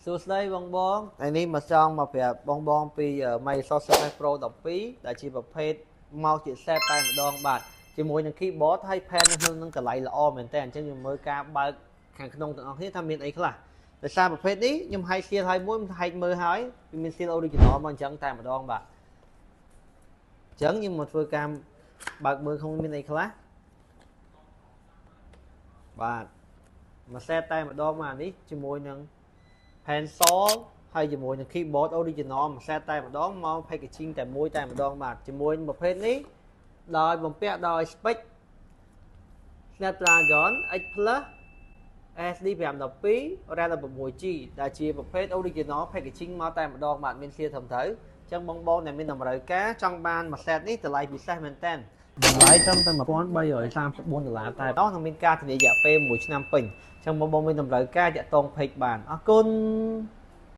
សួស្តីបងបងថ្ងៃនេះមកចង់មកប្រាប់បងបងពី Microsoft Surface Pro 12ដែលជាប្រភេទមកជា set តែម្ដងបាទជាមួយនឹង keyboard ហើយ pen នឹងកន្លែងល្អមែនតើអញ្ចឹងយើងមើលការបើកខាងក្នុងទាំងអស់គ្នាថាមានអីខ្លះដោយសារប្រភេទនេះខ្ញុំហែក seal ឲ្យមួយហែកមើលហើយវាមាន seal original មកអញ្ចឹងតែម្ដងបាទអញ្ចឹងខ្ញុំមកធ្វើការបើកមើលក្នុងមានអីខ្លះបាទមក set តែម្ដងមកនេះជាមួយនឹង pencil ហើយជាមួយនឹង keyboard original មួយ set តែម្ដងមក packaging តែមួយតែម្ដងបាទជាមួយប្រភេទនេះដោយបំពាក់ដោយ spec Snapdragon X Plus SD 512 RAM 16GB ដែលជាប្រភេទ original packaging មកតែម្ដងបាទមានសៀត្រឹមត្រូវអញ្ចឹងបងបងដែលមានតម្រូវការចង់បានមួយ set នេះតម្លៃពិសេសមែនតើតម្លៃត្រឹមតែ$1334តែដល់នឹងមានការធានារយៈពេល1ឆ្នាំពេញអញ្ចឹងបងបងមានតម្រូវការតាក់ទង page បានអរគុណ